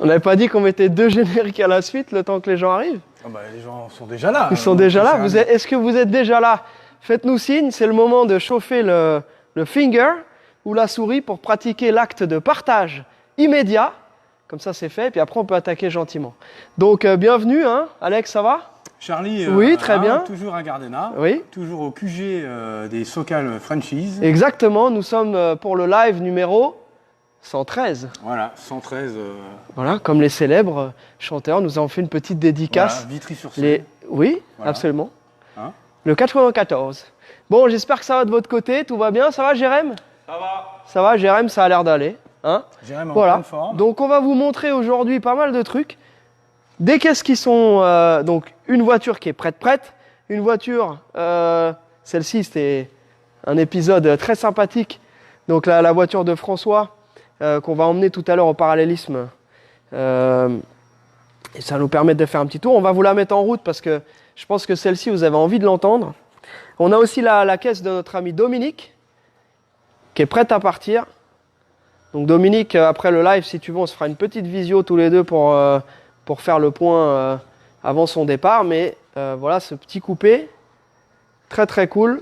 On n'avait pas dit qu'on mettait 2 génériques à la suite le temps que les gens arrivent? Ah bah, les gens sont déjà là. Ils sont déjà là. Est-ce que vous êtes déjà là? Faites-nous signe, c'est le moment de chauffer le finger ou la souris pour pratiquer l'acte de partage immédiat. Comme ça, c'est fait, et puis après, on peut attaquer gentiment. Donc, bienvenue, hein. Alex, ça va? Charlie, oui, très bien. Toujours à Gardena, oui. Toujours au QG des SoCal Franchise. Exactement, nous sommes pour le live numéro 113. Voilà, 113. Voilà, comme les célèbres chanteurs, nous avons fait une petite dédicace. Voilà, Vitry-sur-Seine. Oui, voilà. Absolument. Hein, le 94. Bon, j'espère que ça va de votre côté, tout va bien. Ça va, Jérém? Ça va. Ça va, Jérém, ça a l'air d'aller. Hein, Jérém en pleine forme. Donc, on va vous montrer aujourd'hui pas mal de trucs. Des caisses qui sont... donc, une voiture qui est prête. Une voiture, celle-ci, c'était un épisode très sympathique. Donc, la voiture de François, qu'on va emmener tout à l'heure au parallélisme. Et ça nous permet de faire un petit tour. On va vous la mettre en route parce que je pense que celle-ci, vous avez envie de l'entendre. On a aussi la caisse de notre ami Dominique, qui est prête à partir. Donc Dominique, après le live, si tu veux, on se fera une petite visio tous les deux pour faire le point avant son départ. Mais voilà, ce petit coupé, très très cool,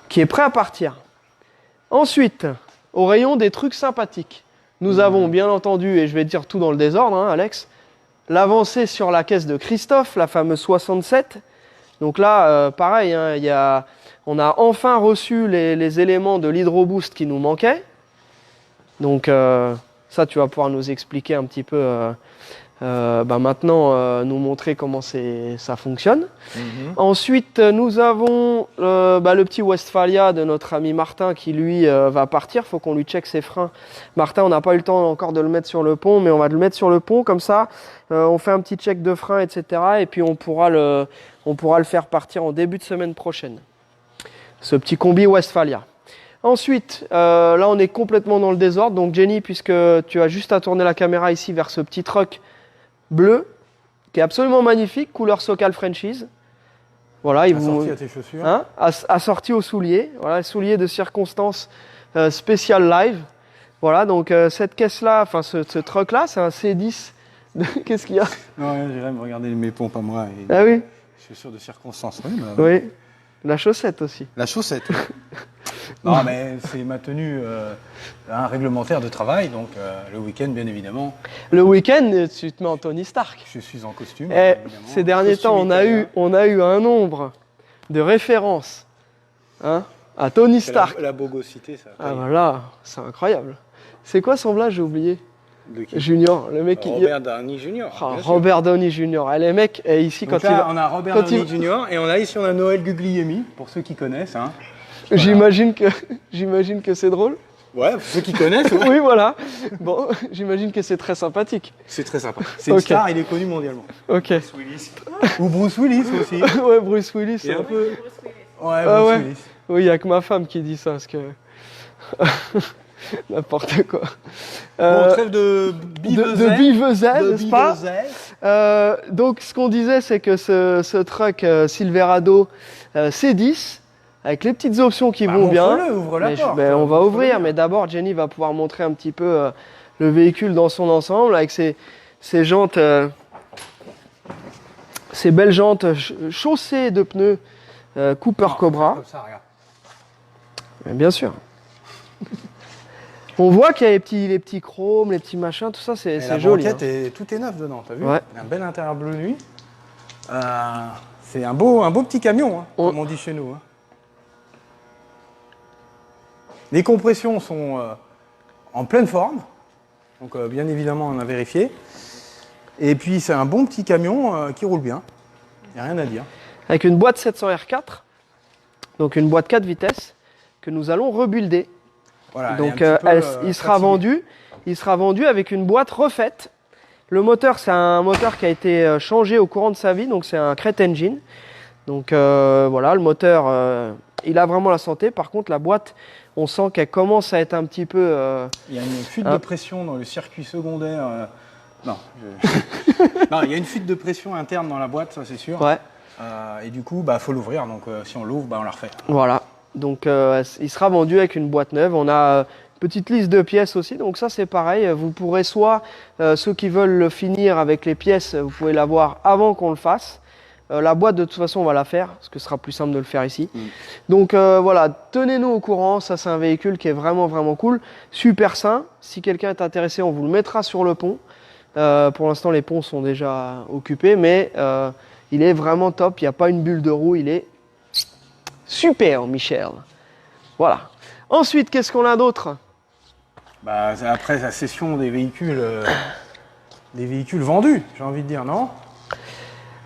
qui est prêt à partir. Ensuite, au rayon des trucs sympathiques, nous avons bien entendu, et je vais dire tout dans le désordre, hein, Alex, l'avancée sur la caisse de Christophe, la fameuse 67. Donc là, pareil, hein, on a enfin reçu les éléments de l'Hydroboost qui nous manquaient. Donc ça, tu vas pouvoir nous expliquer un petit peu maintenant, nous montrer comment ça fonctionne. Ensuite, nous avons le petit Westphalia de notre ami Martin qui, lui, va partir. Il faut qu'on lui check ses freins. Martin, on n'a pas eu le temps encore de le mettre sur le pont, mais on va le mettre sur le pont. Comme ça, on fait un petit check de frein, etc. Et puis, on pourra le faire partir en début de semaine prochaine. Ce petit combi Westphalia. Ensuite, là, on est complètement dans le désordre. Donc, Jenny, puisque tu as juste à tourner la caméra ici vers ce petit truck bleu, qui est absolument magnifique, couleur SoCal Franchise. Voilà, assorti à tes chaussures. Hein, assorti aux souliers. Voilà, souliers de circonstance spécial live. Voilà, donc cette caisse-là, enfin ce truck-là, c'est un C10. Qu'est-ce qu'il y a? Non, Jérém, regardez mes pompes à moi. Ah oui. Chaussures de circonstance. Oui. La chaussette aussi. La chaussette. Non, mais c'est ma tenue réglementaire de travail, donc le week-end, bien évidemment. Le week-end, tu te mets en Tony Stark. Je suis en costume. Ces derniers temps, on a eu un nombre de références à Tony Stark. La bogosité, ça. Ah voilà, c'est incroyable. C'est quoi son blague, j'ai oublié? Junior, le mec Robert Downey Junior. Robert Downey Junior. Et les mecs, ici, donc quand là, on a Robert Downey Junior et on a Noël Guglielmi, pour ceux qui connaissent. Hein. Voilà. J'imagine que c'est drôle. Ouais, pour ceux qui connaissent. Ouais. Oui, voilà. Bon, j'imagine que c'est très sympathique. C'est très sympa. C'est une star, il est connu mondialement. Ok. Bruce Willis. Ou Bruce Willis aussi. Ouais, Bruce Willis. Et un peu. Ouais, Bruce Willis. Oui, il n'y a que ma femme qui dit ça, parce que... N'importe quoi. Bon, trêve de biveselle, n'est-ce pas? Donc, ce qu'on disait, c'est que ce truck Silverado C10, avec les petites options qui vont bien. Ouvre la porte. On va ouvrir, mais d'abord, Jenny va pouvoir montrer un petit peu le véhicule dans son ensemble, avec ses jantes, ses belles jantes chaussées de pneus Cooper Cobra. Comme ça, regarde. Bien sûr. On voit qu'il y a les petits chromes, les petits machins, tout ça, c'est joli. La banquette, tout est neuf dedans, t'as vu? Ouais. Un bel intérieur bleu nuit. C'est un beau petit camion, hein, comme on dit chez nous. Hein. Les compressions sont en pleine forme. Donc, bien évidemment, on a vérifié. Et puis, c'est un bon petit camion qui roule bien. Il n'y a rien à dire. Avec une boîte 700 R4, donc une boîte 4 vitesses, que nous allons rebuilder. Voilà, donc il sera vendu avec une boîte refaite. Le moteur, c'est un moteur qui a été changé au courant de sa vie, donc c'est un Crate Engine. Donc voilà, le moteur, il a vraiment la santé. Par contre, la boîte, on sent qu'elle commence à être un petit peu... il y a une fuite de pression dans le circuit secondaire. Non, non, il y a une fuite de pression interne dans la boîte, ça c'est sûr. Ouais. Et du coup, faut l'ouvrir. Donc si on l'ouvre, on la refait. Voilà. Donc il sera vendu avec une boîte neuve. On a une petite liste de pièces aussi. Donc ça c'est pareil. Vous pourrez soit, ceux qui veulent le finir avec les pièces, vous pouvez l'avoir avant qu'on le fasse. La boîte de toute façon on va la faire, parce que ce sera plus simple de le faire ici. Donc voilà, tenez-nous au courant. Ça c'est un véhicule qui est vraiment cool. Super sain. Si quelqu'un est intéressé, on vous le mettra sur le pont. Pour l'instant les ponts sont déjà occupés, mais il est vraiment top. Il n'y a pas une bulle de roue. Il est super, Michel. Voilà. Ensuite, qu'est-ce qu'on a d'autre? Après la session des véhicules vendus, j'ai envie de dire, non?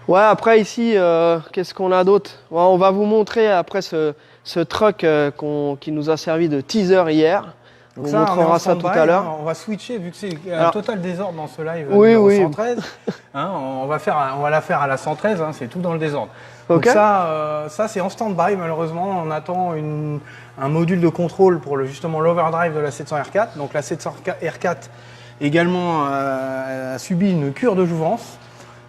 Ouais, après ici, qu'est-ce qu'on a d'autre? Ouais, on va vous montrer après ce truck qui nous a servi de teaser hier. Donc on montrera ça tout à l'heure. On va switcher, vu que c'est un total désordre dans ce live oui. 113. On va la faire à la 113, c'est tout dans le désordre. Donc Okay. ça c'est en stand-by malheureusement. On attend un module de contrôle pour justement l'overdrive de la 700 R4. Donc la 700 R4 également a subi une cure de jouvence.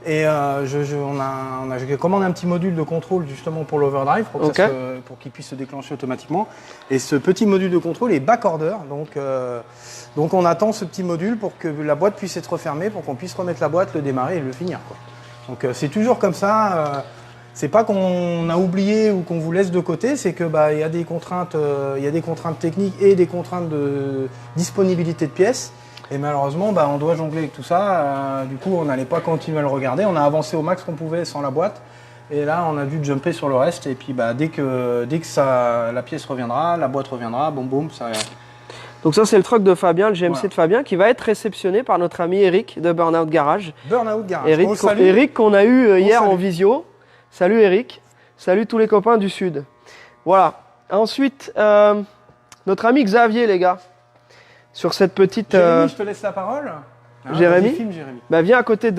Et j'ai commandé un petit module de contrôle justement pour l'overdrive pour qu'il puisse se déclencher automatiquement. Et ce petit module de contrôle est backorder, donc on attend ce petit module pour que la boîte puisse être refermée, pour qu'on puisse remettre la boîte, le démarrer et le finir, quoi. Donc c'est toujours comme ça. C'est pas qu'on a oublié ou qu'on vous laisse de côté, c'est que il y a des contraintes techniques et des contraintes de disponibilité de pièces. Et malheureusement, on doit jongler avec tout ça. Du coup, on n'allait pas continuer à le regarder. On a avancé au max qu'on pouvait sans la boîte. Et là, on a dû jumper sur le reste. Et puis, dès que la pièce reviendra, la boîte reviendra, boum, ça. Donc ça, c'est le truck de Fabien, le GMC de Fabien, qui va être réceptionné par notre ami Eric de Burnout Garage. Burnout Garage. Eric qu'on a eu hier en visio. Salut Eric. Salut tous les copains du Sud. Voilà. Ensuite, notre ami Xavier, les gars. Sur cette petite... Jérémy, je te laisse la parole. Jérémy, Jérémy. Viens à côté,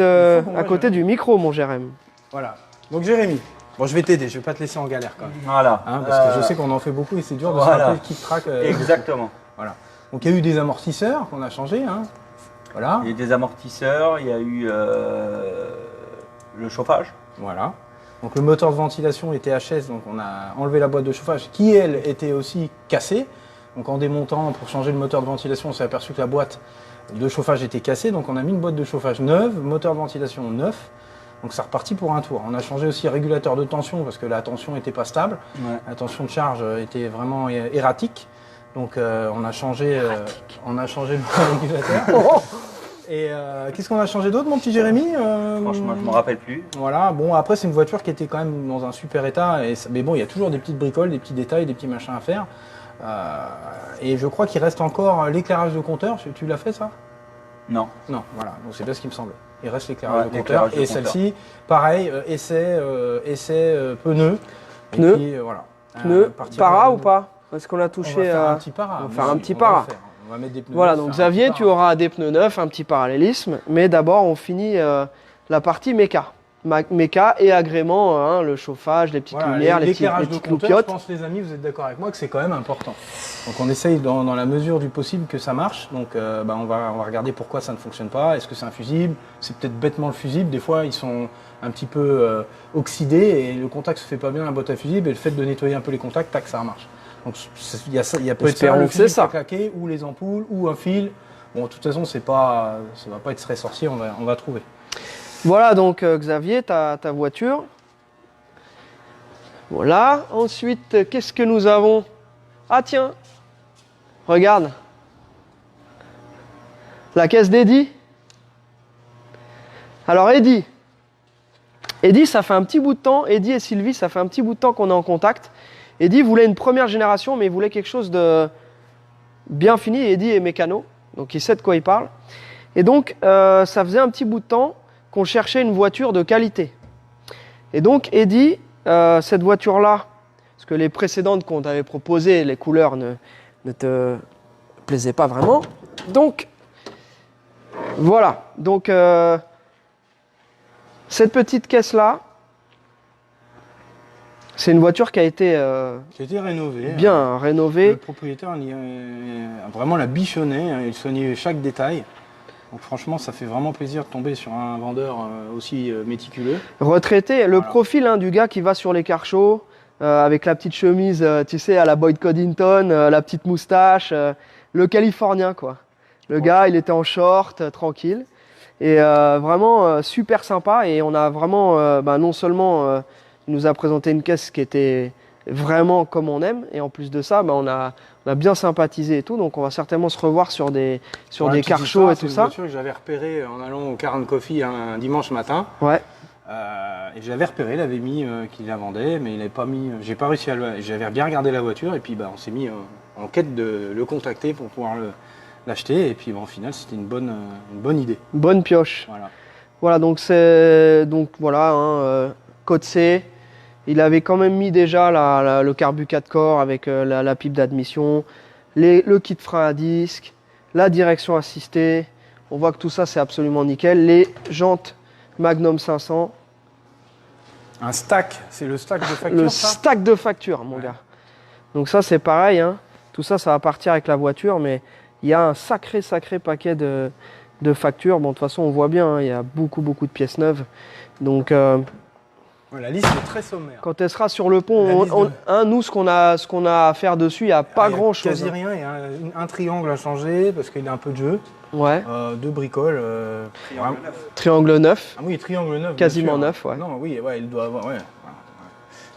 du micro, mon Jérémy. Voilà. Donc Jérémy, je vais t'aider, je vais pas te laisser en galère quand même. Voilà. Parce que je sais qu'on en fait beaucoup et c'est dur de se rappeler le kit track. Exactement. Voilà. Donc il y a eu des amortisseurs qu'on a changés. Voilà. Il y a eu des amortisseurs, il y a eu le chauffage. Voilà. Donc le moteur de ventilation était HS, donc on a enlevé la boîte de chauffage qui, elle, était aussi cassée. Donc en démontant pour changer le moteur de ventilation, on s'est aperçu que la boîte de chauffage était cassée. Donc on a mis une boîte de chauffage neuve, moteur de ventilation neuf. Donc ça repartit pour un tour. On a changé aussi le régulateur de tension parce que la tension n'était pas stable. Ouais. La tension de charge était vraiment erratique. Donc on a changé le régulateur. Et qu'est-ce qu'on a changé d'autre, mon petit Jérémy? Franchement, je ne me rappelle plus. Voilà. Bon, après c'est une voiture qui était quand même dans un super état. Mais bon, il y a toujours des petites bricoles, des petits détails, des petits machins à faire. Et je crois qu'il reste encore l'éclairage de compteur. Tu l'as fait ça? Non. Non, voilà. Donc c'est bien ce qui me semblait. Il reste l'éclairage de compteur. Et celle-ci, pareil, essai pneu. Pneu. Puis, voilà. Pneu para ou pas? Est-ce qu'on a touché? On va faire un petit para. On va faire un petit para. On va mettre des pneus. Voilà. Donc Xavier, tu auras des pneus neufs, un petit parallélisme. Mais d'abord, on finit la partie méca. Méca et agrément, le chauffage, les petites lumières, les petites loupiottes. Je pense, les amis, vous êtes d'accord avec moi que c'est quand même important. Donc on essaye dans la mesure du possible que ça marche. Donc on va regarder pourquoi ça ne fonctionne pas. Est-ce que c'est un fusible? C'est peut-être bêtement le fusible. Des fois, ils sont un petit peu oxydés et le contact se fait pas bien à la boîte à fusible. Et le fait de nettoyer un peu les contacts, tac, ça marche. Donc il y a peut-être ça, le fusible qui a claqué, ou les ampoules, ou un fil. Bon, de toute façon, ça va pas être très sorcier. On va trouver. Voilà donc Xavier, ta voiture. Voilà. Ensuite, qu'est-ce que nous avons? Ah tiens, regarde. La caisse d'Eddy. Alors Eddy, ça fait un petit bout de temps, Eddy et Sylvie, ça fait un petit bout de temps qu'on est en contact. Eddy voulait une première génération, mais il voulait quelque chose de bien fini. Eddy est mécano, donc il sait de quoi il parle. Et donc, ça faisait un petit bout de temps qu'on cherchait une voiture de qualité. Et donc, Eddy, cette voiture-là, parce que les précédentes qu'on t'avait proposées, les couleurs ne te plaisaient pas vraiment. Donc, voilà. Donc, cette petite caisse-là, c'est une voiture qui a été rénovée. bien rénovée. Le propriétaire vraiment la bichonnait, il soignait chaque détail. Donc franchement, ça fait vraiment plaisir de tomber sur un vendeur aussi méticuleux. Retraité, le profil du gars qui va sur les cars shows, avec la petite chemise, tu sais, à la Boyd Coddington, la petite moustache, le Californien, quoi. Le gars, il était en short, tranquille. Et vraiment super sympa. Et on a vraiment, non seulement, il nous a présenté une caisse qui était vraiment comme on aime. Et en plus de ça, on a bien sympathisé et tout. Donc on va certainement se revoir sur des car shows et tout ça. C'est une voiture que j'avais repérée en allant au Car & Coffee un dimanche matin. Ouais. Et j'avais repéré, il avait mis qu'il la vendait, mais il n'avait pas mis. J'ai pas réussi à j'avais bien regardé la voiture et puis on s'est mis en quête de le contacter pour pouvoir l'acheter. Et puis au final, c'était une bonne idée. Bonne pioche. Voilà, donc code C. Il avait quand même mis déjà le carbu 4 corps avec la pipe d'admission, le kit frein à disque, la direction assistée. On voit que tout ça, c'est absolument nickel. Les jantes Magnum 500. Un stack, c'est le stack de facture. Le stack de facture, mon gars. Donc ça, c'est pareil. Tout ça, ça va partir avec la voiture, mais il y a un sacré paquet de factures. Bon, de toute façon, on voit bien, il y a beaucoup de pièces neuves. Donc, la liste est très sommaire. Quand elle sera sur le pont, nous, ce qu'on a à faire dessus, il n'y a pas grand-chose. Quasi rien, il y a un triangle à changer parce qu'il y a un peu de jeu. Ouais. Deux bricoles. Triangle neuf. Ah oui, triangle neuf. Quasiment neuf, ouais. Non, oui, il doit avoir. Ouais.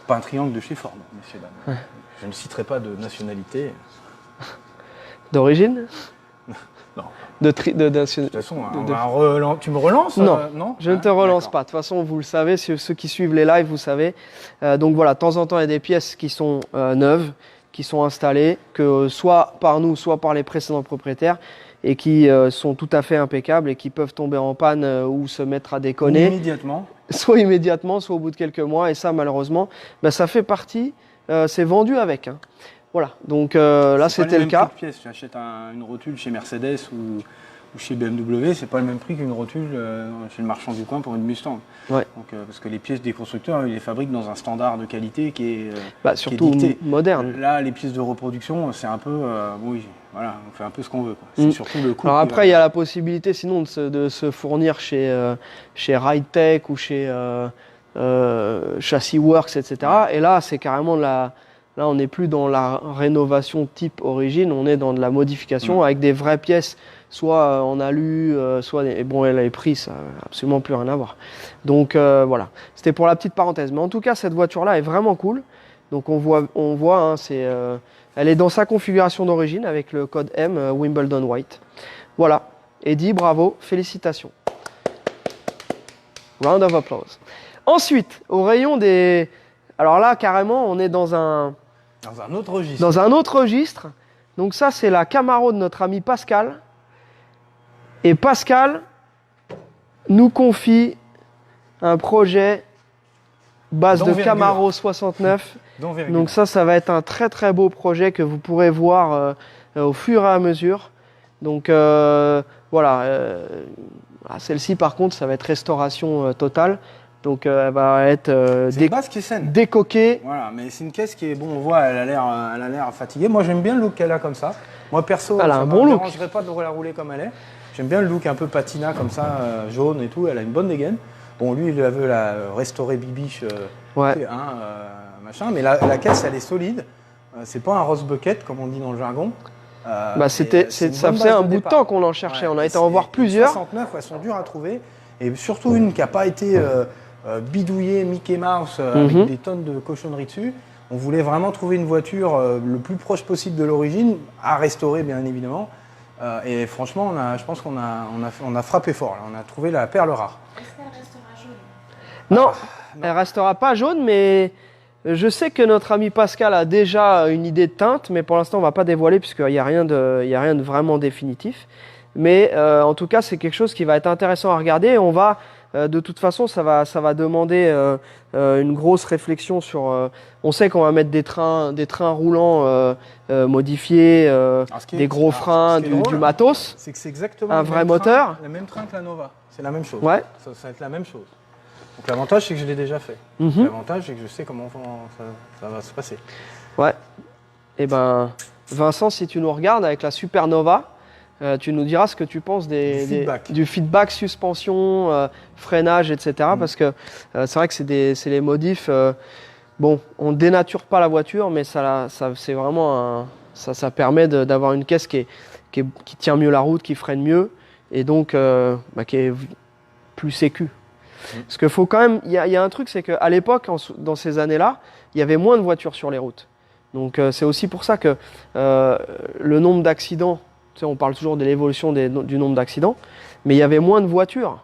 Pas un triangle de chez Ford, messieurs, dames. Ouais. Je ne citerai pas de nationalité. D'origine? Non. De toute façon, tu me relances? Non, je ne te relance pas. De toute façon, vous le savez, ceux qui suivent les lives, vous savez. Donc voilà, de temps en temps, il y a des pièces qui sont neuves, qui sont installées, que soit par nous, soit par les précédents propriétaires, et qui sont tout à fait impeccables et qui peuvent tomber en panne ou se mettre à déconner. Immédiatement. Soit immédiatement, soit au bout de quelques mois. Et ça, malheureusement, ça fait partie. C'est vendu avec. Voilà, donc là c'était le cas. Tu achètes une rotule chez Mercedes ou chez BMW, c'est pas le même prix qu'une rotule chez le marchand du coin pour une Mustang. Ouais. Donc, parce que les pièces des constructeurs, ils les fabriquent dans un standard de qualité qui est surtout qui est dicté. Moderne. Là, les pièces de reproduction, c'est un peu, on fait un peu ce qu'on veut. C'est surtout le coût. Alors après, il y a la possibilité, sinon, de se fournir chez Ridetech ou chez Chassis Works, etc. Et là, c'est carrément Là, on n'est plus dans la rénovation type origine, on est dans de la modification avec des vraies pièces, soit en alu, soit... les prix, ça n'a absolument plus rien à voir. Donc voilà, c'était pour la petite parenthèse. Mais en tout cas, cette voiture-là est vraiment cool. Donc on voit elle est dans sa configuration d'origine avec le code M Wimbledon White. Voilà, Eddy, bravo, félicitations. Round of applause. Ensuite, au rayon des... Alors là, carrément, on est dans un autre registre. Dans un autre registre. Donc ça, c'est la Camaro de notre ami Pascal. Et Pascal nous confie un projet base de Camaro 69. Donc ça va être un très beau projet que vous pourrez voir au fur et à mesure. Donc voilà. Celle-ci, par contre, ça va être restauration totale. Donc elle va être décoquée. Voilà, mais c'est une caisse qui est on voit, elle a l'air fatiguée. Moi j'aime bien le look qu'elle a comme ça. Moi perso, elle a un bon look. Je ne dérangerais pas de la rouler comme elle est. J'aime bien le look un peu patina comme ça, jaune et tout. Elle a une bonne dégaine. Bon, lui il veut la restaurer bibiche, machin. Mais la caisse elle est solide. C'est pas un rose bucket comme on dit dans le jargon. Ça faisait un bout de temps qu'on en cherchait. On a été en voir plusieurs. 69, elles sont dures à trouver. Et surtout une qui n'a pas été bidouillée Mickey Mouse avec des tonnes de cochonneries dessus. On voulait vraiment trouver une voiture le plus proche possible de l'origine, à restaurer bien évidemment. Et franchement, je pense qu'on a frappé fort. Là. On a trouvé la perle rare. Est-ce qu'elle restera jaune? Non, elle ne restera pas jaune, mais je sais que notre ami Pascal a déjà une idée de teinte, mais pour l'instant, on ne va pas dévoiler puisqu'il n'y a rien de vraiment définitif. Mais en tout cas, c'est quelque chose qui va être intéressant à regarder. On va de toute façon, ça va demander une grosse réflexion sur. On sait qu'on va mettre des trains roulants modifiés, des gros freins, du matos. C'est que c'est exactement un vrai moteur. Le même train que la Nova. C'est la même chose. Ouais. Ça va être la même chose. Donc l'avantage, c'est que je l'ai déjà fait. L'avantage, c'est que je sais comment ça va se passer. Ouais. Et ben, Vincent, si tu nous regardes avec la Supernova, tu nous diras ce que tu penses du feedback suspension, freinage, etc. Parce que c'est vrai que c'est les modifs. Bon, on ne dénature pas la voiture, mais c'est vraiment ça permet d'avoir une caisse qui tient mieux la route, qui freine mieux, et donc qui est plus sécu. Parce qu'il faut quand même, il y a un truc, c'est qu'à l'époque, dans ces années-là, il y avait moins de voitures sur les routes. Donc c'est aussi pour ça que le nombre d'accidents, tu sais, on parle toujours de l'évolution du nombre d'accidents, mais il y avait moins de voitures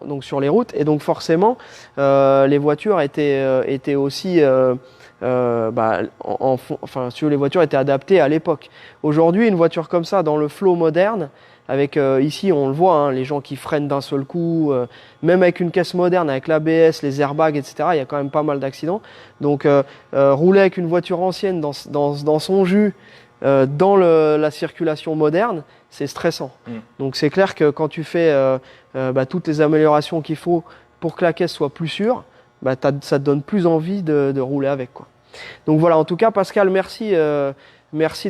donc sur les routes, et donc forcément les voitures étaient aussi, enfin, si les voitures étaient adaptées à l'époque. Aujourd'hui, une voiture comme ça, dans le flow moderne, avec ici on le voit, hein, les gens qui freinent d'un seul coup, même avec une caisse moderne, avec l'ABS, les airbags, etc., il y a quand même pas mal d'accidents. Donc rouler avec une voiture ancienne dans son jus, dans la circulation moderne, c'est stressant. Donc c'est clair que quand tu fais toutes les améliorations qu'il faut pour que la caisse soit plus sûre, ça te donne plus envie de rouler avec, quoi. Donc voilà, en tout cas Pascal, merci de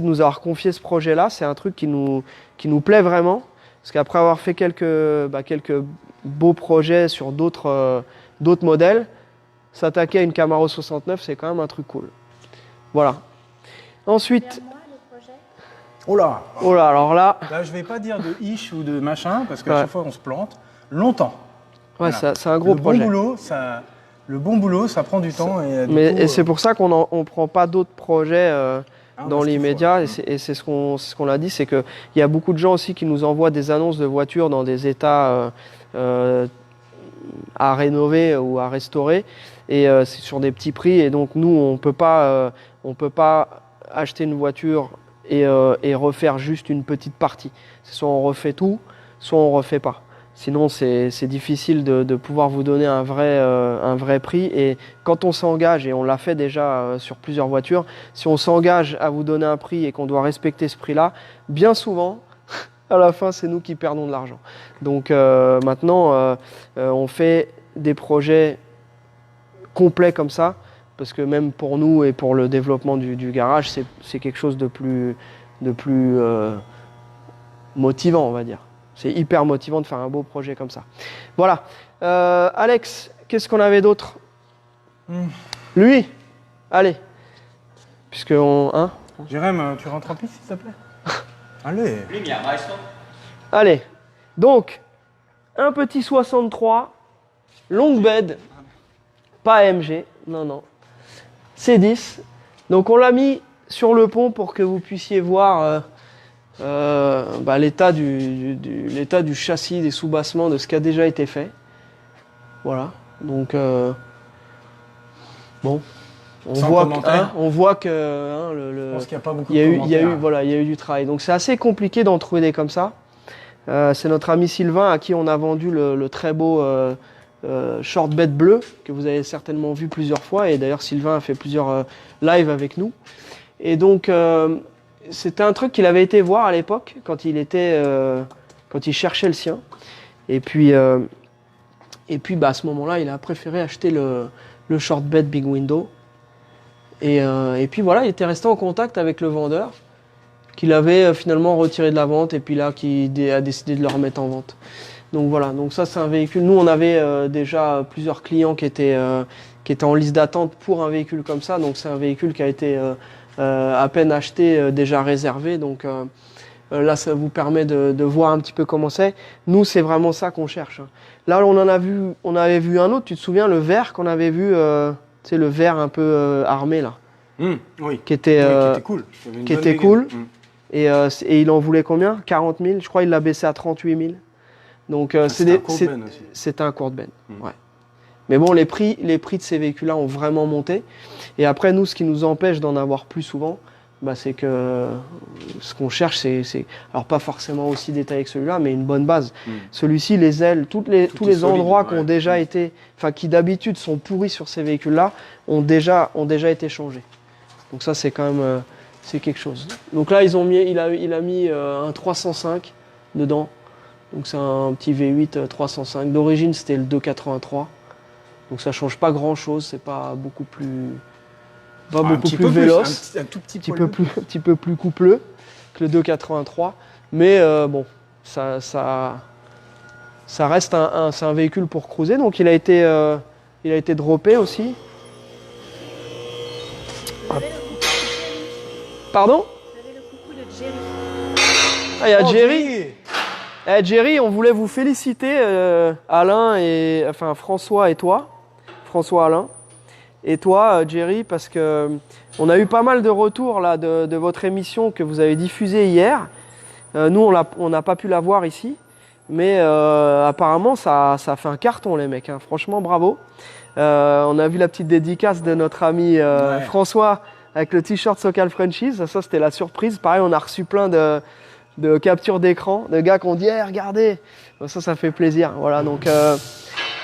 nous avoir confié ce projet-là. C'est un truc qui nous plaît vraiment, parce qu'après avoir fait quelques beaux projets sur d'autres modèles, s'attaquer à une Camaro 69, c'est quand même un truc cool. Voilà. Ensuite... Oh là, alors là... Là, je vais pas dire de ish ou de machin, parce qu'à chaque fois, on se plante. Longtemps. Ouais, voilà. C'est un gros projet. Le bon boulot, ça prend du temps. Et c'est pour ça qu'on ne prend pas d'autres projets dans l'immédiat. Et c'est ce qu'on a dit, c'est qu'il y a beaucoup de gens aussi qui nous envoient des annonces de voitures dans des états à rénover ou à restaurer. Et c'est sur des petits prix. Et donc, nous, on peut pas acheter une voiture et refaire juste une petite partie. C'est soit on refait tout, soit on refait pas. Sinon, c'est difficile de pouvoir vous donner un vrai prix. Et quand on s'engage, et on l'a fait déjà sur plusieurs voitures, si on s'engage à vous donner un prix et qu'on doit respecter ce prix-là, bien souvent, à la fin, c'est nous qui perdons de l'argent. Donc maintenant, on fait des projets complets comme ça, parce que même pour nous et pour le développement du garage, c'est quelque chose de plus motivant, on va dire. C'est hyper motivant de faire un beau projet comme ça. Voilà. Alex, qu'est-ce qu'on avait d'autre ? Lui ? Allez. Hein ? Jérém, tu rentres en piste, s'il te plaît ? Allez. Allez. Donc, un petit 63, longue bed, pas AMG, non. C10. Donc on l'a mis sur le pont pour que vous puissiez voir l'état du châssis, des soubassements, de ce qui a déjà été fait. Voilà. Donc bon, on voit que je pense qu'il n'y a pas beaucoup de commentaires. Il y a eu du travail. Donc c'est assez compliqué d'en trouver des comme ça. C'est notre ami Sylvain à qui on a vendu le très beau short bed bleu que vous avez certainement vu plusieurs fois, et d'ailleurs Sylvain a fait plusieurs lives avec nous. Et donc c'était un truc qu'il avait été voir à l'époque quand il cherchait le sien. Et puis à ce moment-là, il a préféré acheter le short bed big window. Et puis voilà, il était resté en contact avec le vendeur, qu'il avait finalement retiré de la vente, et puis là qui a décidé de le remettre en vente. Donc voilà, donc ça c'est un véhicule. Nous on avait déjà plusieurs clients qui étaient en liste d'attente pour un véhicule comme ça. Donc c'est un véhicule qui a été à peine acheté, déjà réservé. Donc là ça vous permet de voir un petit peu comment c'est. Nous c'est vraiment ça qu'on cherche. Là on avait vu un autre, tu te souviens, le vert qu'on avait vu, tu sais, le vert un peu armé là. Oui. Qui était cool. Qui était cool. Et il en voulait combien ? 40 000. Je crois qu'il l'a baissé à 38 000. Donc c'est un court bed. Ouais. Mais bon, les prix de ces véhicules-là ont vraiment monté. Et après, nous, ce qui nous empêche d'en avoir plus souvent, c'est que ce qu'on cherche, c'est alors pas forcément aussi détaillé que celui-là, mais une bonne base. Celui-ci, les ailes, tous les solide, endroits qui ouais. ont déjà été, enfin qui d'habitude sont pourris sur ces véhicules-là, ont déjà été changés. Donc ça, c'est quand même c'est quelque chose. Donc là, il a mis un 305 dedans. Donc c'est un petit V8 305. D'origine, c'était le 283. Donc ça change pas grand-chose. C'est pas beaucoup plus, véloce, un tout petit un petit peu plus coupleux que le 283. Mais bon, ça reste c'est un véhicule pour cruiser. Donc il a été droppé aussi. Pardon? Vous avez le coucou de Jerry. Ah, il y a Oh, Jerry. Jerry, on voulait vous féliciter, François et toi, François Alain, et toi, Jerry, parce que on a eu pas mal de retours là de votre émission que vous avez diffusée hier. Nous, on n'a pas pu la voir ici, mais apparemment ça fait un carton, les mecs. Hein. Franchement, bravo. On a vu la petite dédicace de notre ami François avec le t-shirt Socal Franchise. Ça, c'était la surprise. Pareil, on a reçu plein de captures d'écran, de gars qui ont dit regardez, ça fait plaisir. Voilà, donc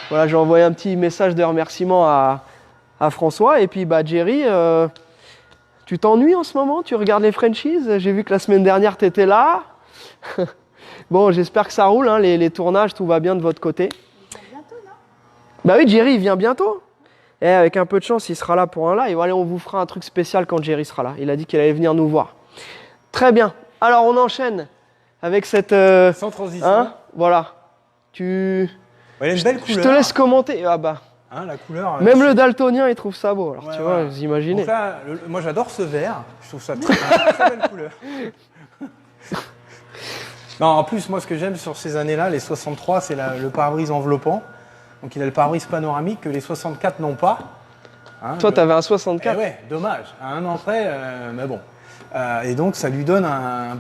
voilà, j'ai envoyé un petit message de remerciement à François. Et puis Jerry, tu t'ennuies en ce moment? Tu regardes les franchises? J'ai vu que la semaine dernière tu étais là. Bon, j'espère que ça roule, hein, les tournages, tout va bien de votre côté. Bientôt, non? Bah oui, Jerry il vient bientôt. Et avec un peu de chance, il sera là pour un live. Allez, on vous fera un truc spécial quand Jerry sera là. Il a dit qu'il allait venir nous voir. Très bien. Alors, on enchaîne avec cette... Sans transition. Hein, voilà. Tu... Ouais, il a une belle Je couleur. te laisse commenter. Ah bah. Hein, la couleur. Même le daltonien, il trouve ça beau. Alors, Ouais, tu vois, ouais. vous imaginez. Donc là, moi j'adore ce vert. Je trouve ça très belle couleur. Non, en plus, moi ce que j'aime sur ces années-là, les 63, c'est le pare-brise enveloppant. Donc il a le pare-brise panoramique que les 64 n'ont pas. Hein, Toi, t'avais un 64. Eh ouais, dommage. À un an près, mais bon. Et donc ça lui donne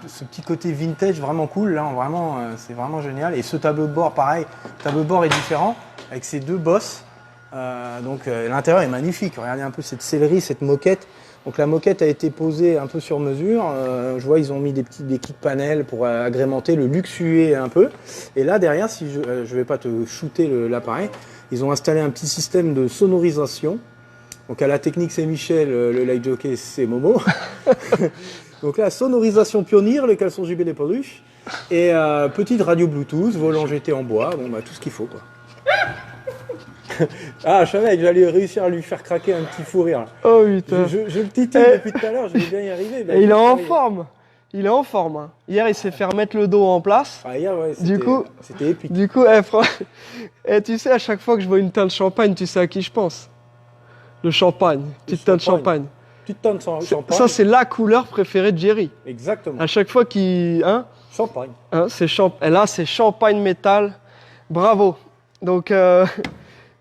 ce petit côté vintage vraiment cool. Là, vraiment, c'est vraiment génial. Et ce tableau de bord, pareil. Le tableau de bord est différent avec ses deux bosses. L'intérieur est magnifique. Regardez un peu cette sellerie, cette moquette. Donc la moquette a été posée un peu sur mesure. Je vois ils ont mis des kits panels pour agrémenter le luxueux un peu. Et là derrière, si je vais pas te shooter l'appareil, ils ont installé un petit système de sonorisation. Donc à la technique c'est Michel, le light jockey c'est Momo. Donc là sonorisation pionnière, les caleçons JB les peluches et petite radio Bluetooth, volant GT en bois, bon tout ce qu'il faut quoi. Ah, je savais que j'allais réussir à lui faire craquer un petit fou rire. Là. Oh putain. Je le titille depuis tout à l'heure, je vais bien y arriver. Et il est en forme. Il est en forme. Hein. Hier, il s'est fait remettre le dos en place. Ah, hier, ouais, c'était épique. Du coup, tu sais, à chaque fois que je vois une teinte champagne, tu sais à qui je pense? Le champagne. Petite teinte champagne. Petite teinte champagne. Ça, c'est la couleur préférée de Jerry. Exactement. À chaque fois qu'il... Hein, champagne. Hein, et là, c'est champagne métal. Bravo. Donc...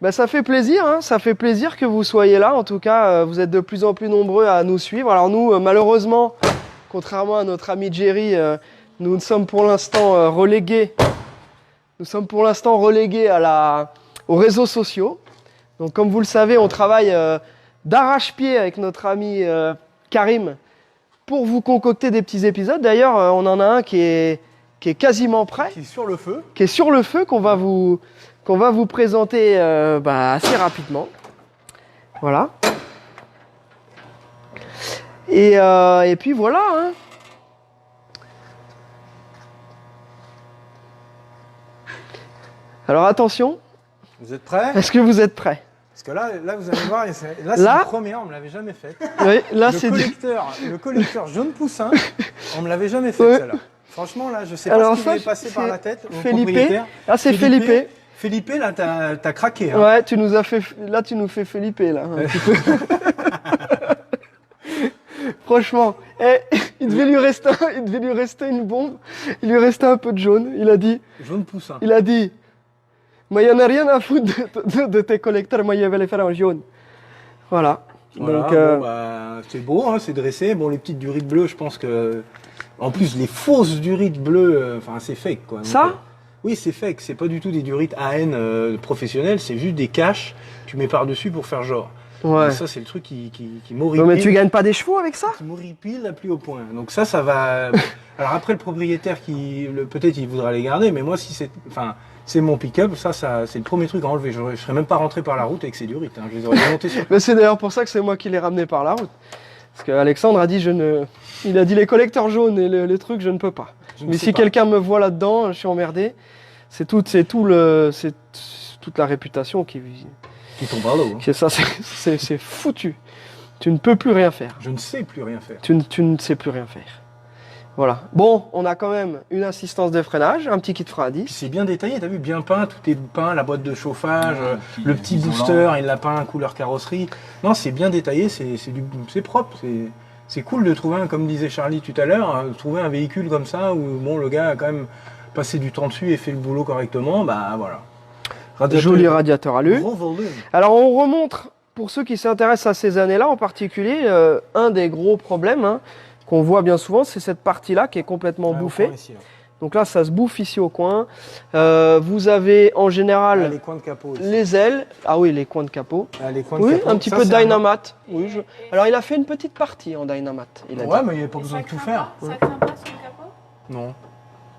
ça fait plaisir, hein, ça fait plaisir que vous soyez là. En tout cas, vous êtes de plus en plus nombreux à nous suivre. Alors nous, malheureusement, contrairement à notre ami Jerry, nous sommes pour l'instant relégués. Nous sommes pour l'instant relégués aux réseaux sociaux. Donc comme vous le savez, on travaille d'arrache-pied avec notre ami Karim pour vous concocter des petits épisodes. D'ailleurs, on en a un qui est quasiment prêt. Qui est sur le feu. Qui est sur le feu, qu'on va vous présenter assez rapidement. Voilà. Et puis voilà. Hein. Alors attention. Vous êtes prêts? Est-ce que vous êtes prêts? Parce que là, vous allez voir, là, c'est une première, on me l'avait jamais faite. Oui, là, le collecteur jaune poussin, on me l'avait jamais fait celle-là. Franchement, là, je sais pas ce qui m'est passé par la tête. Felipe. Ah, c'est Felipe. Felipe, là, t'as craqué. Hein. Ouais, tu nous fais Felipe, là. Un petit peu. Franchement, il devait lui rester une bombe. Il lui restait un peu de jaune. Il a dit. Jaune poussin. Il a dit. Mais il n'y en a rien à foutre de tes collecteurs. Moi, il vais les faire en jaune. Voilà. Voilà, donc, c'est beau, hein, c'est dressé. Bon, les petites durites bleues, je pense que. En plus, les fausses durites bleues, c'est fake, quoi. Donc, ça oui, c'est fake. C'est pas du tout des durites AN professionnelles. C'est juste des caches. Tu mets par-dessus pour faire genre. Ouais. Et ça, c'est le truc qui Non, m'horripile. mais tu gagnes pas des chevaux avec ça? Qui m'horripile à plus haut point. Donc ça va... Alors après, le propriétaire, peut-être il voudra les garder, mais moi, si c'est... Enfin, c'est mon pick-up, ça c'est le premier truc à enlever. Je serais même pas rentré par la route avec ces durites. Hein. Je les aurais démontés sur... Mais c'est d'ailleurs pour ça que c'est moi qui l'ai ramené par la route. Parce qu'Alexandre a dit il a dit les collecteurs jaunes et les trucs, je ne peux pas. Je ne Mais sais si pas. quelqu'un me voit là-dedans, je suis emmerdé. C'est toute la réputation qui tombe à l'eau. Hein. ça, c'est foutu. Tu ne peux plus rien faire. Je ne sais plus rien faire. Tu ne sais plus rien faire. Voilà. Bon, on a quand même une assistance de freinage, un petit kit frein à Puis 10. c'est bien détaillé, t'as vu, bien peint, tout est peint, la boîte de chauffage, puis le petit l'isolant. booster, il l'a peint couleur carrosserie. Non, c'est bien détaillé, c'est propre, c'est cool de trouver, comme disait Charlie tout à l'heure, trouver un véhicule comme ça où bon, le gars a quand même passé du temps dessus et fait le boulot correctement, bah voilà. Joli radiateur alu. Gros volume. Alors on remonte, pour ceux qui s'intéressent à ces années-là en particulier, un des gros problèmes qu'on voit bien souvent, c'est cette partie-là qui est complètement Ouais, au bouffée. coin ici, là. Donc là, ça se bouffe ici au coin. Vous avez en général Ah, les coins de capot. Ici. les ailes. Ah oui, les coins de capot. Ah, les coins de Oui, capot. un petit Ça, peu de c'est un- Dynamate. Oui, alors il a fait une petite partie en Dynamate. Il a Ouais, dit. mais il n'y a pas Et besoin ça de tout craint faire. pas Ça craint pas sur le capot? Non.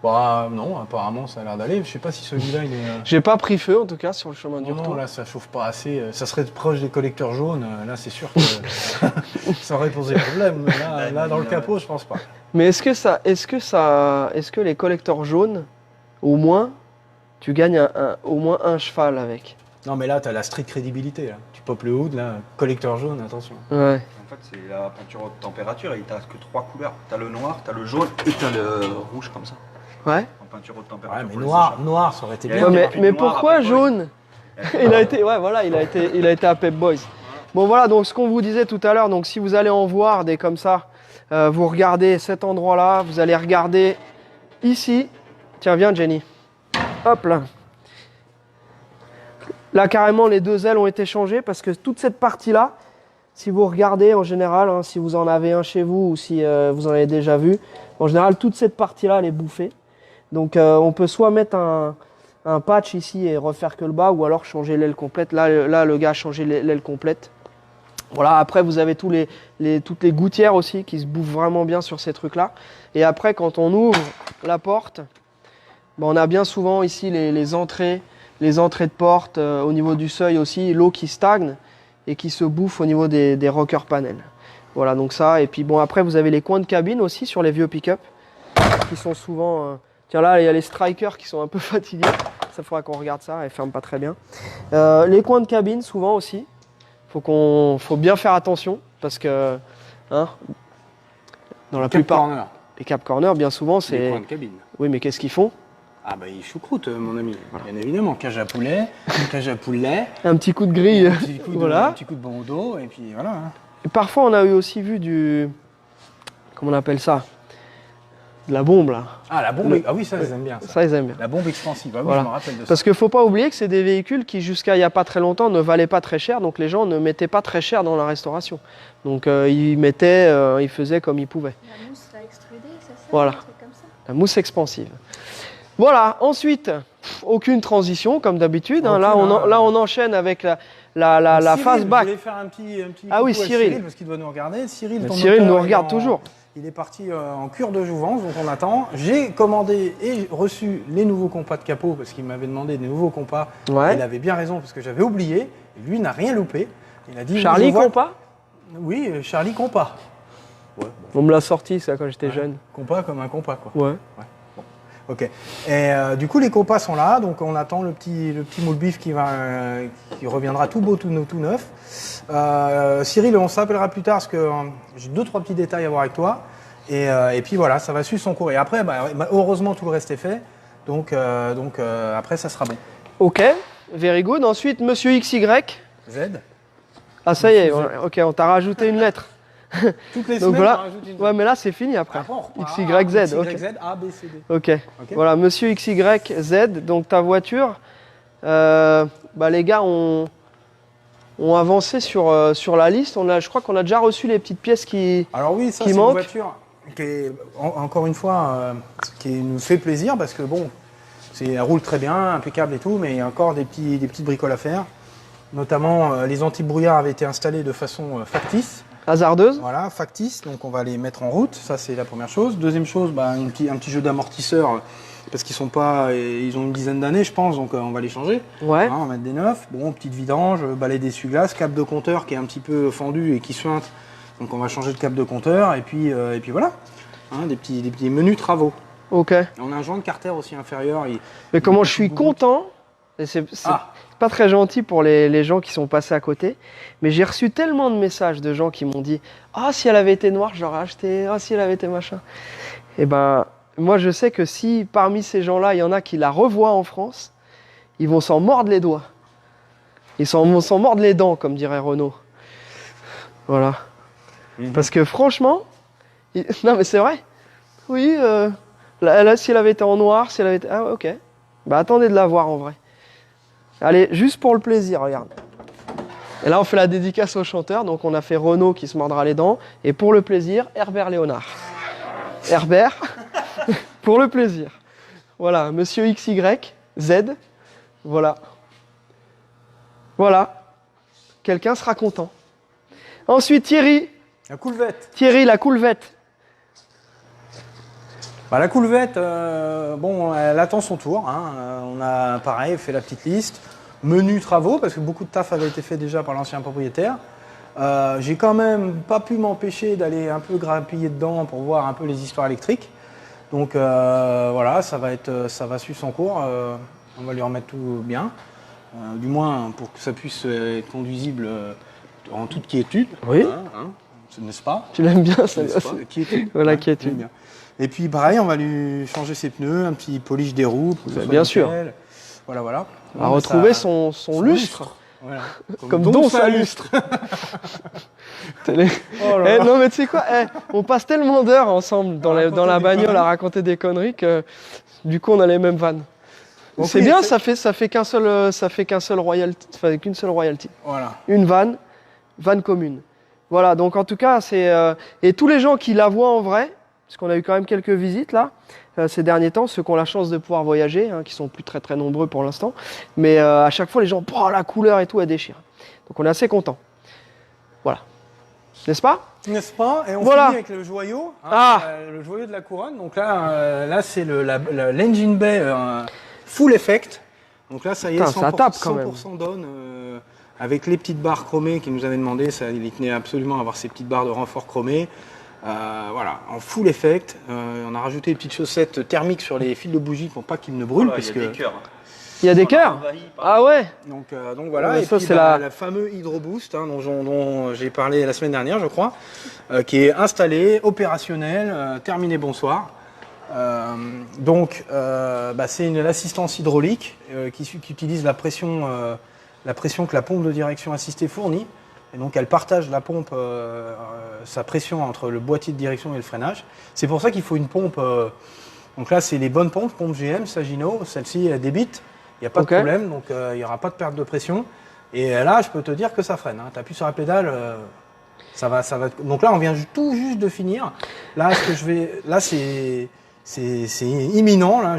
Bah non, apparemment ça a l'air d'aller. Je sais pas si celui-là il est. J'ai pas pris feu en tout cas sur le chemin du Non, non, retour. là ça chauffe pas assez. Ça serait proche des collecteurs jaunes. Là c'est sûr que ça aurait posé problème. Là dans le capot, je pense pas. Mais est-ce que les collecteurs jaunes, au moins, tu gagnes au moins un cheval avec? Non mais là t'as la stricte crédibilité. Là. Tu popes le hood, là, collecteur jaune, attention. Ouais. En fait, c'est la peinture haute température et il t'as que 3 couleurs. T'as le noir, t'as le jaune et t'as le rouge comme ça. Ouais. En peinture haute Ouais, température. mais pour les noir ça aurait été Ouais, bien. Ouais, mais, plus mais noir pourquoi après, jaune? Il a été à Pep Boys. Bon voilà, donc ce qu'on vous disait tout à l'heure, donc si vous allez en voir des comme ça, vous regardez cet endroit-là, vous allez regarder ici. Tiens, viens Jenny. Hop là. Là carrément les deux ailes ont été changées parce que toute cette partie-là, si vous regardez en général, si vous en avez un chez vous ou si vous en avez déjà vu, en général toute cette partie-là elle est bouffée. Donc on peut soit mettre un patch ici et refaire que le bas ou alors changer l'aile complète. Là le gars a changé l'aile complète. Voilà, après vous avez toutes les gouttières aussi qui se bouffent vraiment bien sur ces trucs-là. Et après quand on ouvre la porte, on a bien souvent ici les entrées de porte, au niveau du seuil aussi, l'eau qui stagne et qui se bouffe au niveau des rocker panels. Voilà, donc ça. Et puis bon, après vous avez les coins de cabine aussi sur les vieux pick-up qui sont souvent... Tiens là, il y a les strikers qui sont un peu fatigués. Ça faudra qu'on regarde ça, elles ferment pas très bien. Les coins de cabine souvent aussi. Faut bien faire attention parce que dans la plupart Corner, les cap corners bien souvent les c'est coins de cabine. oui mais qu'est-ce qu'ils font? Ah bah il choucroute mon ami. Bien évidemment, cage à poulet, Un petit coup de grille. un petit coup Voilà. un petit coup de bon au dos et puis voilà. Hein. Et parfois on a eu aussi vu comment on appelle ça? De la bombe là. Ah la bombe, ah oui ça ils aiment bien. Ça. Ça ils aiment bien. La bombe expansive, ah oui Voilà. je me rappelle de ça. Parce qu'il ne faut pas oublier que c'est des véhicules qui, jusqu'à il n'y a pas très longtemps, ne valaient pas très cher. Donc les gens ne mettaient pas très cher dans la restauration. Donc ils faisaient comme ils pouvaient. La mousse à extruder, c'est ça? Voilà. Un truc comme ça. La mousse expansive. Voilà, ensuite, aucune transition comme d'habitude. Hein. Là, Aucune, là, on enchaîne avec la fastback. Je voulais faire un petit Ah oui, coucou à Cyril. parce qu'il doit nous regarder. Cyril, ton Cyril moteur, nous il est regarde toujours. Il est parti en cure de jouvence, donc on attend. J'ai commandé et reçu les nouveaux compas de capot parce qu'il m'avait demandé des nouveaux compas. Ouais. Il avait bien raison parce que j'avais oublié. Et lui n'a rien loupé. Il a dit Charlie je vois- compas? Oui, Charlie compas. Ouais, bon, On me l'a sorti ça quand j'étais jeune. compas comme un compas quoi. Ouais. Ok. Et du coup les compas sont là, donc on attend le petit moule bif qui reviendra tout beau, tout neuf. Cyril, on s'appellera plus tard parce que j'ai 2-3 petits détails à voir avec toi. Et puis voilà, ça va suivre son cours. Et après, heureusement tout le reste est fait. Donc après ça sera bon. Ok, very good. Ensuite, Monsieur XY. Z. Ah ça y est, Z. ok, on t'a rajouté une lettre. Toutes les Donc semaines, voilà. on rajoute une. Ouais, mais là c'est fini après. Après, on repart. XYZ, ok. XYZ, A, B, C, D. Ok. Ok. Voilà, Monsieur XYZ, donc ta voiture, les gars ont avancé sur la liste. Je crois qu'on a déjà reçu les petites pièces qui... Alors oui, ça Qui c'est une manque. voiture qui est, encore une fois, qui nous fait plaisir parce que bon, elle roule très bien, impeccable et tout, mais il y a encore des petits bricoles à faire. Notamment, les anti-brouillards avaient été installés de façon factice. Hasardeuse. Voilà, factice, donc on va les mettre en route, ça c'est la première chose. Deuxième chose, un petit jeu d'amortisseur, parce qu'ils ont une dizaine d'années je pense, donc on va les changer. Ouais. Hein, on va mettre des neufs, bon, petite vidange, balai d'essuie-glace, câble de compteur qui est un petit peu fendu et qui suinte, donc on va changer de câble de compteur, et puis voilà, hein, des petits menus travaux. Ok. On a un joint de carter aussi inférieur. Mais comment je suis content, et c'est pas très gentil pour les gens qui sont passés à côté, mais j'ai reçu tellement de messages de gens qui m'ont dit « Ah, si elle avait été noire, j'aurais acheté. Ah, si elle avait été machin. » Et ben, moi, je sais que si parmi ces gens-là, il y en a qui la revoient en France, ils vont s'en mordre les doigts. Ils vont s'en mordre les dents, comme dirait Renaud. Voilà. Parce que franchement, non mais c'est vrai. Oui, là, si elle avait été en noir, si elle avait été... Ah, ok. Bah, attendez de la voir en vrai. Allez, juste pour le plaisir, regarde. Et là, on fait la dédicace au chanteur. Donc, on a fait Renaud qui se mordra les dents. Et pour le plaisir, Herbert Léonard. Herbert, pour le plaisir. Voilà, monsieur XY, Z. Voilà. Voilà. Quelqu'un sera content. Ensuite, Thierry. La coulevette. Thierry, la coulevette. La coulevette, bon, elle attend son tour. Hein. On a, pareil, fait la petite liste. Menu travaux, parce que beaucoup de taf avait été fait déjà par l'ancien propriétaire. J'ai quand même pas pu m'empêcher d'aller un peu grappiller dedans pour voir un peu les histoires électriques. Donc voilà, ça va suivre son cours. On va lui remettre tout bien. Du moins pour que ça puisse être conduisible en toute quiétude. Oui. N'est-ce pas? Tu l'aimes bien, ça. Quiétude. Voilà, quiétude. Bien. Et puis pareil, on va lui changer ses pneus, un petit polish des roues. Bien sûr. Voilà. On va retrouver son lustre. Voilà. Comme don sa lustre. Non mais tu sais quoi, on passe tellement d'heures ensemble dans la bagnole à raconter des conneries que du coup on a les mêmes vannes. Okay, c'est bien, ça fait qu'une seule royalty. Voilà. Une vanne commune. Voilà, donc en tout cas, et tous les gens qui la voient en vrai, parce qu'on a eu quand même quelques visites là, ces derniers temps, ceux qui ont la chance de pouvoir voyager, hein, qui sont plus très très nombreux pour l'instant, mais à chaque fois les gens, la couleur et tout, elle déchire. Donc on est assez contents. Voilà. N'est-ce pas? N'est-ce pas? Et on finit avec le joyau, le joyau de la couronne. Donc là c'est l'engine bay full effect. Donc là ça y est, 100% donne. Avec les petites barres chromées qu'ils nous avaient demandé, il tenait absolument à avoir ces petites barres de renfort chromées. Voilà, en full effect. On a rajouté des petites chaussettes thermiques sur les fils de bougie pour pas qu'ils ne brûlent. Il y a des cœurs. Il y a des cœurs? Ah ouais. Donc voilà, et ça, puis la fameuse Hydro Boost dont j'ai parlé la semaine dernière, je crois, qui est installée, opérationnelle, terminée, bonsoir. C'est l'assistance hydraulique qui utilise la pression que la pompe de direction assistée fournit. Et donc elle partage la pompe, sa pression entre le boîtier de direction et le freinage. C'est pour ça qu'il faut une pompe. Donc là, c'est les bonnes pompes GM, Sagino. Celle-ci, elle débite. Il n'y a pas de problème, donc il n'y aura pas de perte de pression. Et là, je peux te dire que ça freine. Hein. Tu appuies sur la pédale, ça va. Donc là, on vient tout juste de finir. Là, c'est imminent. Là,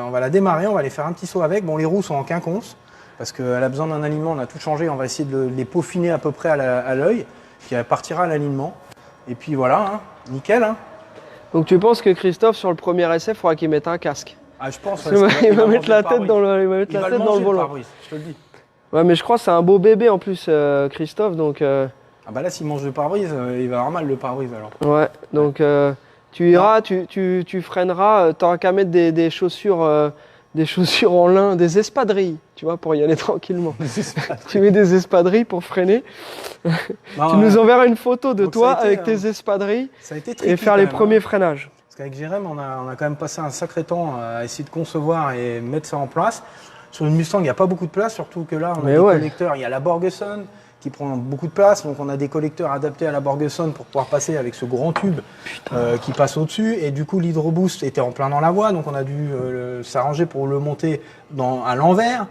on va la démarrer, on va aller faire un petit saut avec. Bon, les roues sont en quinconce. Parce qu'elle a besoin d'un alignement, on a tout changé, on va essayer de les peaufiner à peu près à l'œil, puis elle partira à l'alignement. Et puis voilà, hein, nickel. Hein. Donc tu penses que Christophe, sur le premier essai, il faudra qu'il mette un casque? Ah, je pense. Il va mettre la tête dans le volant. Je te le dis. Ouais, mais je crois que c'est un beau bébé en plus, Christophe, donc... Ah bah là, s'il mange le pare-brise, il va avoir mal le pare-brise alors. Ouais, donc tu iras, tu freineras, t'auras qu'à mettre des chaussures... Des chaussures en lin, des espadrilles, tu vois, pour y aller tranquillement. Tu mets des espadrilles pour freiner. Tu nous enverras une photo de toi avec tes espadrilles et faire les premiers freinages. Parce qu'avec Jérém, on a quand même passé un sacré temps à essayer de concevoir et mettre ça en place. Sur une Mustang, il n'y a pas beaucoup de place, surtout que là, on a des connecteurs. Il y a la Borgeson qui prend beaucoup de place, donc on a des collecteurs adaptés à la Borgeson pour pouvoir passer avec ce grand tube qui passe au-dessus. Et du coup, l'Hydro Boost était en plein dans la voie, donc on a dû s'arranger pour le monter à l'envers,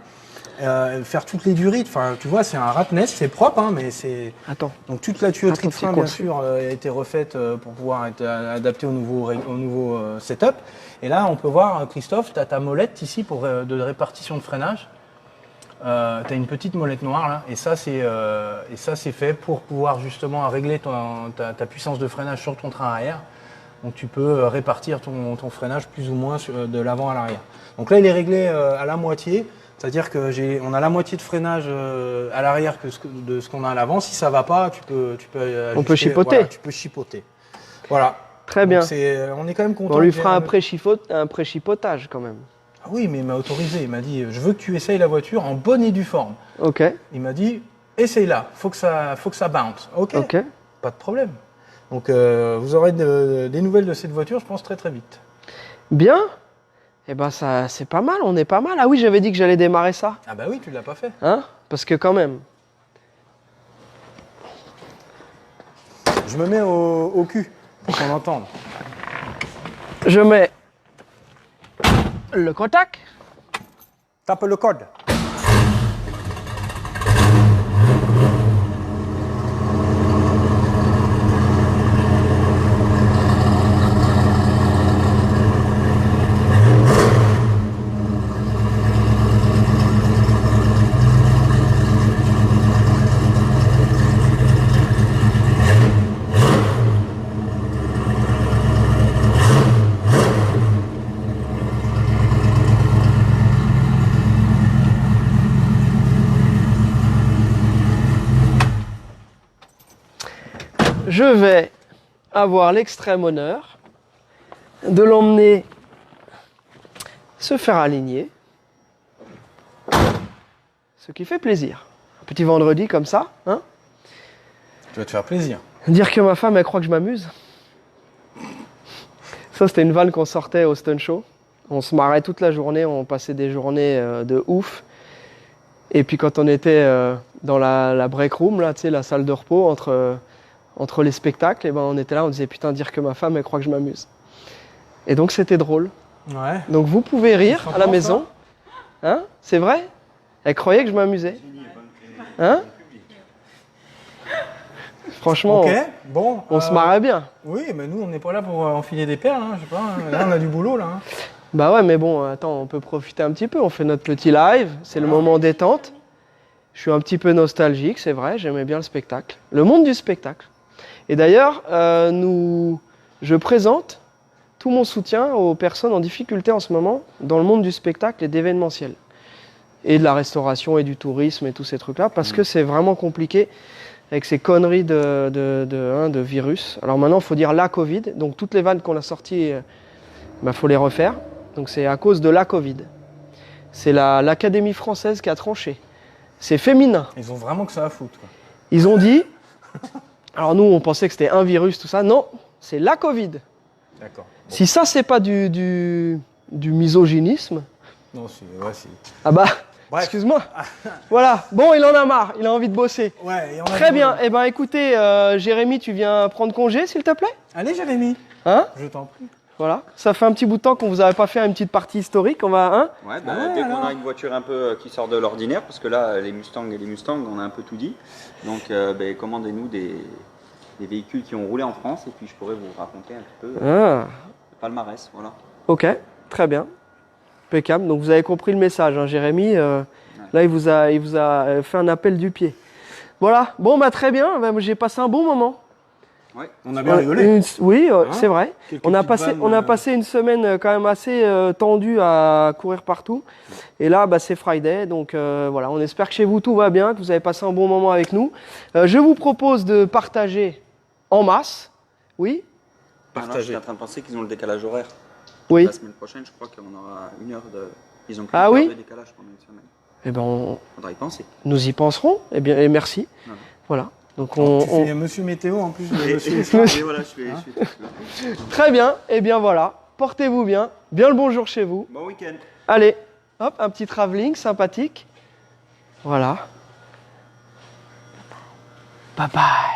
faire toutes les durites. Enfin, tu vois, c'est un rat nest, c'est propre, hein, mais c'est... Attends. Donc toute la tuyauterie de frein, bien sûr, a été refaite pour pouvoir être adaptée au nouveau setup. Et là, on peut voir, Christophe, tu as ta molette ici de répartition de freinage. tu as une petite molette noire là, et ça c'est fait pour pouvoir justement régler ta puissance de freinage sur ton train arrière. Donc tu peux répartir ton freinage plus ou moins de l'avant à l'arrière. Donc là il est réglé à la moitié, c'est-à-dire qu'on a la moitié de freinage à l'arrière de ce qu'on a à l'avant. Si ça va pas, tu peux ajuster, On peut chipoter. voilà, tu peux chipoter. Voilà. Très bien. Donc on est quand même content. On lui fera un pré-chipotage quand même. Ah oui, mais il m'a autorisé. Il m'a dit, je veux que tu essayes la voiture en bonne et due forme. Ok. Il m'a dit, essaye-la. Faut que ça bounce. Ok. Pas de problème. Donc vous aurez des nouvelles de cette voiture, je pense très très vite. Bien. Eh ben ça, c'est pas mal. On est pas mal. Ah oui, j'avais dit que j'allais démarrer ça. Ah bah oui, tu l'as pas fait. Hein? Parce que quand même. Je me mets au cul pour qu'on entende. Je mets le contact. Tape le code. Je vais avoir l'extrême honneur de l'emmener se faire aligner. Ce qui fait plaisir. Un petit vendredi comme ça, hein? Tu vas te faire plaisir. Dire que ma femme, elle croit que je m'amuse. Ça, c'était une vanne qu'on sortait au Stun Show. On se marrait toute la journée, on passait des journées de ouf. Et puis quand on était dans la break room, là, tu sais, la salle de repos entre les spectacles, et ben on était là, on disait putain, dire que ma femme, elle croit que je m'amuse. Et donc c'était drôle. Ouais. Donc vous pouvez rire à la Franchement, maison. Hein? C'est vrai? Elle croyait que je m'amusais. Hein? Franchement, Ok, bon. on se marrait bien. Oui, mais nous, on n'est pas là pour enfiler des perles, hein, je sais pas. Là, on a du boulot, là. Hein. Bah ouais, mais bon, attends, on peut profiter un petit peu. On fait notre petit live, c'est le moment détente. Je suis un petit peu nostalgique, c'est vrai, j'aimais bien le spectacle. Le monde du spectacle. Et d'ailleurs, je présente tout mon soutien aux personnes en difficulté en ce moment dans le monde du spectacle et d'événementiel. Et de la restauration et du tourisme et tous ces trucs-là, parce que c'est vraiment compliqué avec ces conneries de virus. Alors maintenant, il faut dire la Covid. Donc toutes les vannes qu'on a sorties, faut les refaire. Donc c'est à cause de la Covid. C'est l'Académie française qui a tranché. C'est féminin. Ils ont vraiment que ça à foutre, quoi. Ils ont dit... Alors nous, on pensait que c'était un virus, tout ça. Non, c'est la Covid. D'accord. Bon. Si ça, c'est pas du misogynisme... Non, c'est... Ah bah, Bref. excuse-moi. Voilà. Bon, il en a marre. Il a envie de bosser. Ouais, et on a Très du bien. boulot. Eh ben, écoutez, Jérémy, tu viens prendre congé, s'il te plaît? Allez, Jérémy. Hein? Je t'en prie. Voilà. Ça fait un petit bout de temps qu'on vous avait pas fait une petite partie historique. On va, hein? Ouais, Ah ouais, dès qu'on alors. a une voiture un peu qui sort de l'ordinaire, parce que là, les Mustangs, on a un peu tout dit. Donc, commandez-nous des véhicules qui ont roulé en France et puis je pourrais vous raconter un petit peu Ah. le palmarès. Voilà. Ok. Très bien. Impeccable. Donc vous avez compris le message, hein, Jérémy. Là, il vous a fait un appel du pied. Voilà. Bon, bah très bien. Bah, j'ai passé un bon moment. Ouais. On a bien rigolé. Oui, Hein? c'est vrai. Quelques On a petites vannes, passé une semaine quand même assez tendue à courir partout. Et là, bah, c'est Friday. Donc voilà, on espère que chez vous tout va bien, que vous avez passé un bon moment avec nous. Je vous propose de partager en masse. Oui? Je suis en train de penser qu'ils ont le décalage horaire. Oui. La semaine prochaine, je crois qu'on aura une heure de. Ils ont Ah qu'une oui heure de décalage pendant une semaine. Eh ben, Faudra y penser. nous y penserons. Eh bien, et merci. Voilà. Voilà. Donc Tu fais Monsieur Météo en plus de Monsieur Et voilà, je suis Très bien. Eh bien voilà. Portez-vous bien. Bien le bonjour chez vous. Bon week-end. Allez, hop, un petit travelling sympathique. Voilà. Bye bye.